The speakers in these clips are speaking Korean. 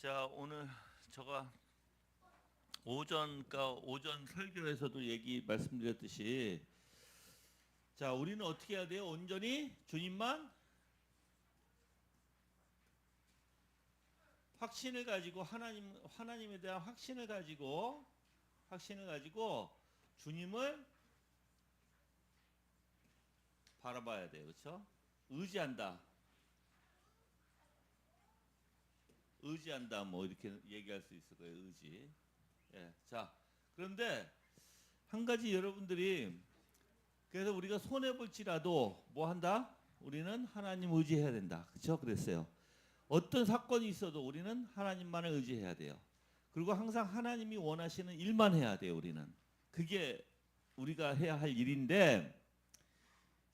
자, 오늘 제가 오전 설교에서도 말씀드렸듯이, 자, 우리는 어떻게 해야 돼요? 온전히 주님만 확신을 가지고 하나님에 대한 확신을 가지고 주님을 바라봐야 돼요. 그렇죠? 의지한다 뭐 이렇게 얘기할 수 있을 거예요. 의지. 예. 자, 그런데 한 가지 여러분들이, 그래서 우리가 손해 볼지라도 뭐 한다? 우리는 하나님 의지해야 된다. 그렇죠? 그랬어요. 어떤 사건이 있어도 우리는 하나님만을 의지해야 돼요. 그리고 항상 하나님이 원하시는 일만 해야 돼요. 우리는. 그게 우리가 해야 할 일인데,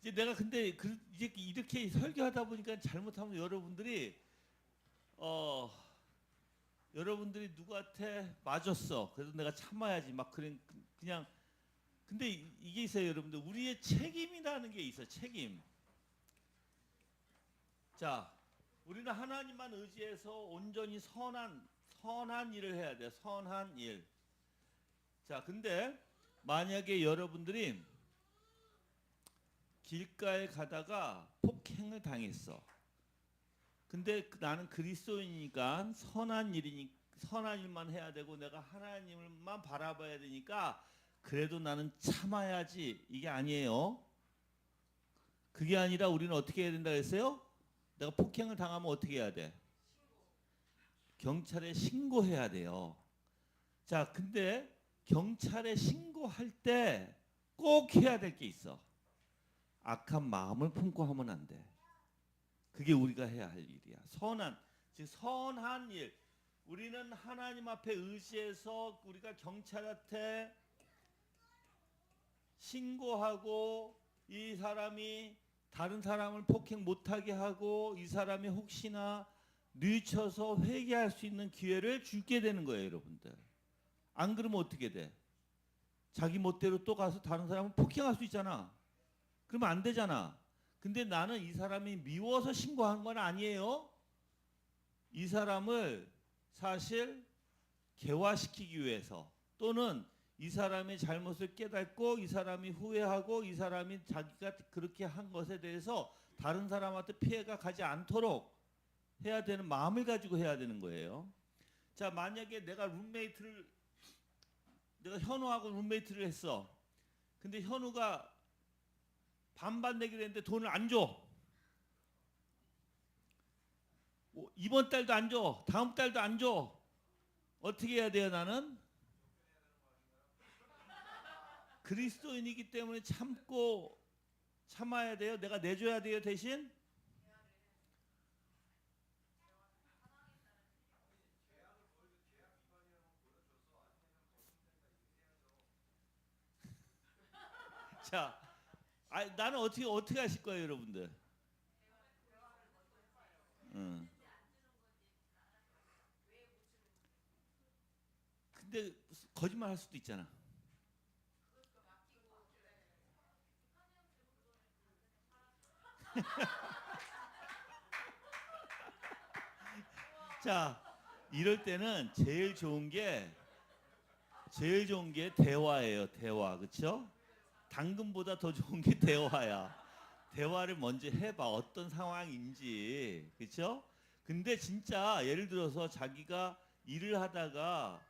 이제 내가 근데 이제 이렇게 설교하다 보니까 잘못하면 여러분들이 누구한테 맞았어. 그래서 내가 참아야지. 막 그냥 근데 이게 있어요, 여러분들. 우리의 책임이라는 게 있어요. 책임. 자, 우리는 하나님만 의지해서 온전히 선한 일을 해야 돼요. 선한 일. 자, 근데 만약에 여러분들이 길가에 가다가 폭행을 당했어. 근데 나는 그리스도인이니까 선한 일만 해야 되고 내가 하나님만 바라봐야 되니까 그래도 나는 참아야지. 이게 아니에요. 그게 아니라 우리는 어떻게 해야 된다 했어요? 내가 폭행을 당하면 어떻게 해야 돼? 경찰에 신고해야 돼요. 자, 근데 경찰에 신고할 때 꼭 해야 될 게 있어. 악한 마음을 품고 하면 안 돼. 그게 우리가 해야 할 일이야. 즉 선한 일. 우리는 하나님 앞에 의지해서 우리가 경찰한테 신고하고, 이 사람이 다른 사람을 폭행 못하게 하고, 이 사람이 혹시나 뉘쳐서 회개할 수 있는 기회를 주게 되는 거예요, 여러분들. 안 그러면 어떻게 돼? 자기 멋대로 또 가서 다른 사람을 폭행할 수 있잖아. 그러면 안 되잖아. 근데 나는 이 사람이 미워서 신고한 건 아니에요. 이 사람을 사실 개화시키기 위해서, 또는 이 사람의 잘못을 깨닫고 이 사람이 후회하고 이 사람이 자기가 그렇게 한 것에 대해서 다른 사람한테 피해가 가지 않도록 해야 되는 마음을 가지고 해야 되는 거예요. 자, 만약에 내가 현우하고 룸메이트를 했어. 근데 현우가 반반 내기로 했는데 돈을 안 줘. 이번 달도 안 줘. 다음 달도 안 줘. 어떻게 해야 돼요, 나는? 그리스도인이기 때문에 참아야 돼요. 내가 내줘야 돼요, 대신. 자, 나는 어떻게 하실 거예요, 여러분들? 응. 근데 거짓말 할 수도 있잖아. 자, 이럴 때는 제일 좋은 게 대화예요. 대화. 그렇죠? 당근보다 더 좋은 게 대화야. 대화를 먼저 해봐. 어떤 상황인지. 그렇죠? 근데 진짜 예를 들어서 자기가 일을 하다가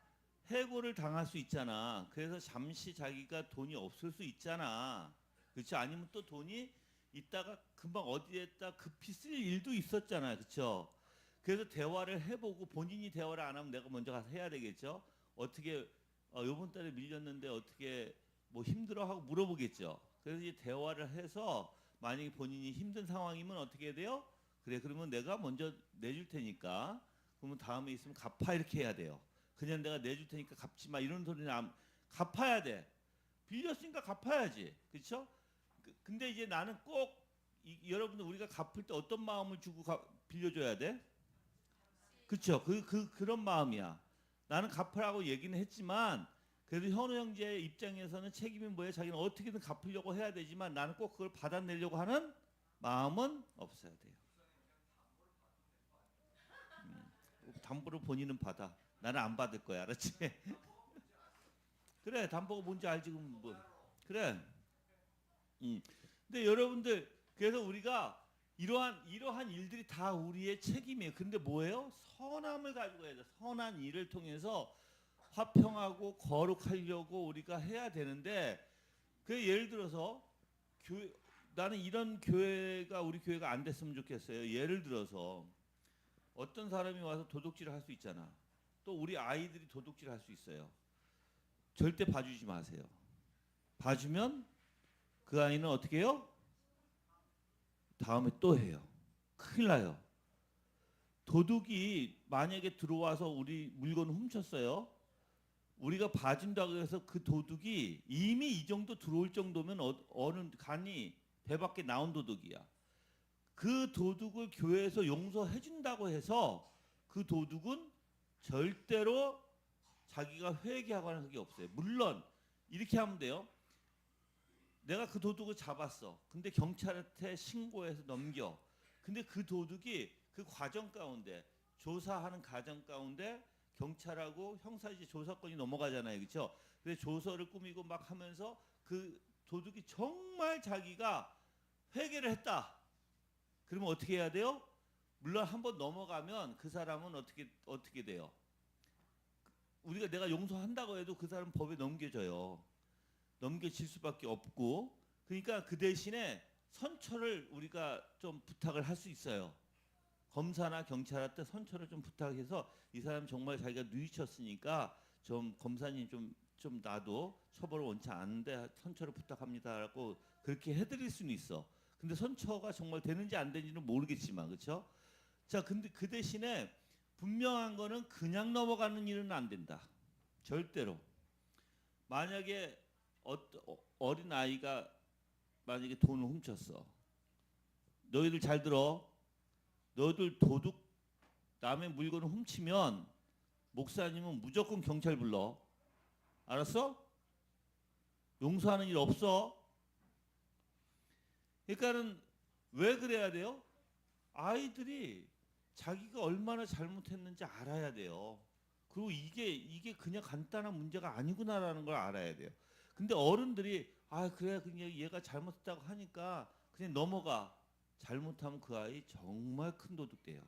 해고를 당할 수 있잖아. 그래서 잠시 자기가 돈이 없을 수 있잖아. 그렇죠? 아니면 또 돈이 있다가 금방 어디에다 급히 쓸 일도 있었잖아요. 그렇죠? 그래서 대화를 해보고, 본인이 대화를 안 하면 내가 먼저 가서 해야 되겠죠. 어떻게 요번 달에 밀렸는데 어떻게 뭐 힘들어 하고 물어보겠죠. 그래서 이제 대화를 해서 만약에 본인이 힘든 상황이면 어떻게 해야 돼요? 그래, 그러면 내가 먼저 내줄 테니까, 그러면 다음에 있으면 갚아, 이렇게 해야 돼요. 그냥 내가 내줄 테니까 갚지 마 이런 소리는 갚아야 돼. 빌렸으니까 갚아야지. 그렇죠? 근데 이제 나는 꼭 여러분들, 우리가 갚을 때 어떤 마음을 주고 빌려줘야 돼? 그렇죠? 그런 마음이야. 나는 갚으라고 얘기는 했지만, 그래도 현우 형제 입장에서는 책임이 뭐예요? 자기는 어떻게든 갚으려고 해야 되지만 나는 꼭 그걸 받아내려고 하는 마음은 없어야 돼요. 담보를 본인은 받아. 나는 안 받을 거야. 알았지? 그래, 담보가 뭔지 알지? 그럼 뭐. 그래. 근데 여러분들, 그래서 우리가 이러한 일들이 다 우리의 책임이에요. 근데 뭐예요? 선함을 가지고 해야 돼. 선한 일을 통해서 화평하고 거룩하려고 우리가 해야 되는데, 그 예를 들어서 나는 이런 교회가 우리 교회가 안 됐으면 좋겠어요. 예를 들어서 어떤 사람이 와서 도둑질을 할 수 있잖아. 또 우리 아이들이 도둑질을 할 수 있어요. 절대 봐주지 마세요. 봐주면 그 아이는 어떻게 해요? 다음에 또 해요. 큰일 나요. 도둑이 만약에 들어와서 우리 물건을 훔쳤어요. 우리가 봐준다고 해서 그 도둑이 이미 이 정도 들어올 정도면 어느 간이 배 밖에 나온 도둑이야. 그 도둑을 교회에서 용서해 준다고 해서 그 도둑은 절대로 자기가 회개하고 하는 게 없어요. 물론 이렇게 하면 돼요. 내가 그 도둑을 잡았어. 근데 경찰한테 신고해서 넘겨. 근데 그 도둑이 그 과정 가운데 조사하는 과정 가운데 경찰하고 형사지 조사권이 넘어가잖아요. 그렇죠? 그래서 조서를 꾸미고 막 하면서 그 도둑이 정말 자기가 회개를 했다. 그러면 어떻게 해야 돼요? 물론 한번 넘어가면 그 사람은 어떻게 돼요? 내가 용서한다고 해도 그 사람 법에 넘겨져요. 넘겨질 수밖에 없고, 그러니까 그 대신에 선처를 우리가 좀 부탁을 할 수 있어요. 검사나 경찰한테 선처를 좀 부탁해서 이 사람 정말 자기가 뉘우쳤으니까 좀 검사님 좀 나도 처벌을 원치 않는데 선처를 부탁합니다라고 그렇게 해드릴 수는 있어. 근데 선처가 정말 되는지 안 되는지는 모르겠지만, 그렇죠? 자, 근데 그 대신에 분명한 거는 그냥 넘어가는 일은 안 된다. 절대로. 만약에 어린 아이가 만약에 돈을 훔쳤어. 너희들 잘 들어. 너희들 도둑 남의 물건을 훔치면 목사님은 무조건 경찰 불러. 알았어? 용서하는 일 없어. 그러니까는 왜 그래야 돼요? 아이들이 자기가 얼마나 잘못했는지 알아야 돼요. 그리고 이게 그냥 간단한 문제가 아니구나라는 걸 알아야 돼요. 근데 어른들이 그래 그냥 얘가 잘못했다고 하니까 그냥 넘어가. 잘못하면 그 아이 정말 큰 도둑 돼요.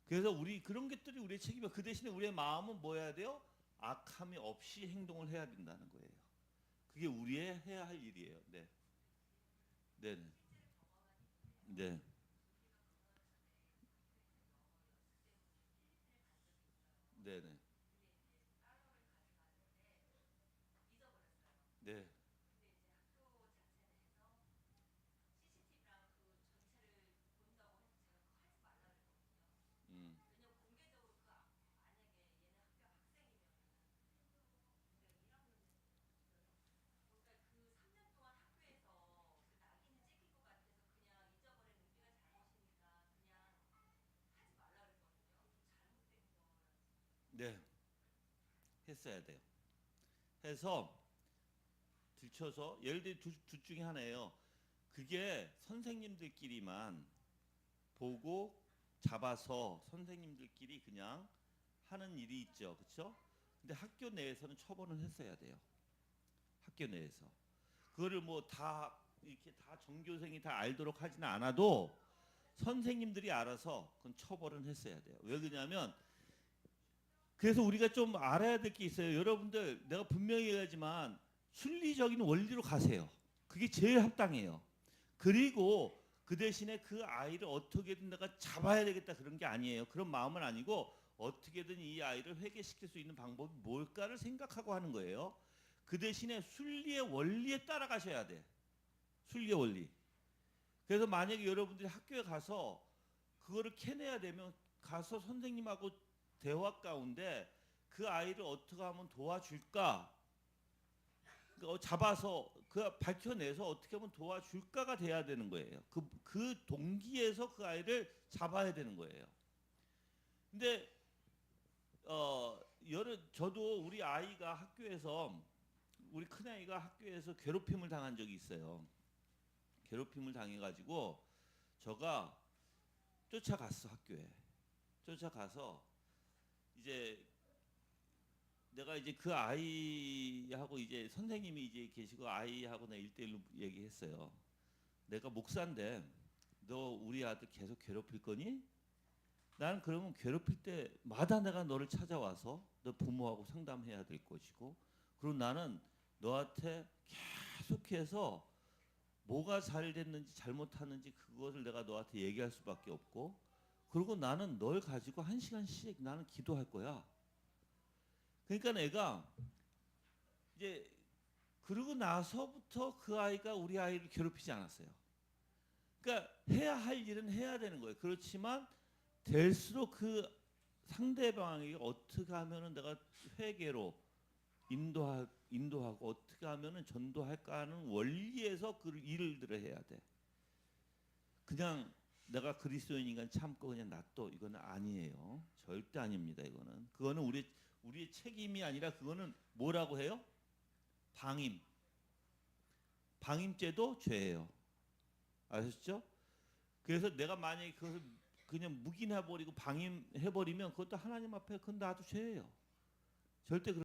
그래서 우리 그런 것들이 우리의 책임이야. 그 대신에 우리의 마음은 뭐 해야 돼요? 악함이 없이 행동을 해야 된다는 거예요. 그게 우리의 해야 할 일이에요. 네, 네, 네, 네, 네, 네. 음, 네, 했어야 돼요. 해서 들춰서 예를 들어 둘 중에 하나예요. 그게 선생님들끼리만 보고 잡아서 선생님들끼리 그냥 하는 일이 있죠. 그렇죠? 근데 학교 내에서는 처벌을 했어야 돼요. 학교 내에서. 그거를 뭐 다 이렇게 다 전교생이 다 알도록 하지는 않아도 선생님들이 알아서 그건 처벌은 했어야 돼요. 왜 그러냐면 그래서 우리가 좀 알아야 될 게 있어요. 여러분들 내가 분명히 얘기하지만 순리적인 원리로 가세요. 그게 제일 합당해요. 그리고 그 대신에 그 아이를 어떻게든 내가 잡아야 되겠다 그런 게 아니에요. 그런 마음은 아니고 어떻게든 이 아이를 회개시킬 수 있는 방법이 뭘까를 생각하고 하는 거예요. 그 대신에 순리의 원리에 따라가셔야 돼. 순리의 원리. 그래서 만약에 여러분들이 학교에 가서 그거를 캐내야 되면 가서 선생님하고 대화 가운데 그 아이를 어떻게 하면 도와줄까? 잡아서 그 밝혀내서 어떻게 하면 도와줄까가 돼야 되는 거예요. 그 동기에서 그 아이를 잡아야 되는 거예요. 근데 저도 우리 아이가 학교에서 우리 큰 아이가 학교에서 괴롭힘을 당한 적이 있어요. 괴롭힘을 당해가지고 저가 쫓아갔어 학교에. 쫓아가서 이제 내가 이제 그 아이하고 이제 선생님이 이제 계시고 아이하고 내가 1대1로 얘기했어요. 내가 목사인데 너 우리 아들 계속 괴롭힐 거니? 나는 그러면 괴롭힐 때마다 내가 너를 찾아와서 너 부모하고 상담해야 될 것이고, 그리고 나는 너한테 계속해서 뭐가 잘 됐는지 잘못하는지 그것을 내가 너한테 얘기할 수밖에 없고, 그리고 나는 널 가지고 1시간씩 나는 기도할 거야. 그러니까 내가 이제 그러고 나서부터 그 아이가 우리 아이를 괴롭히지 않았어요. 그러니까 해야 할 일은 해야 되는 거예요. 그렇지만 될수록 그 상대방에게 어떻게 하면은 내가 회개로 인도하고 어떻게 하면은 전도할까 하는 원리에서 그 일들을 해야 돼. 그냥 내가 그리스도인이니까 참고 그냥 놔둬, 이거는 아니에요. 절대 아닙니다. 이거는 그거는 우리의 책임이 아니라 그거는 뭐라고 해요? 방임죄도 죄예요. 아셨죠? 그래서 내가 만약에 그것을 그냥 묵인해버리고 방임해버리면 그것도 하나님 앞에 그건 나도 죄예요. 절대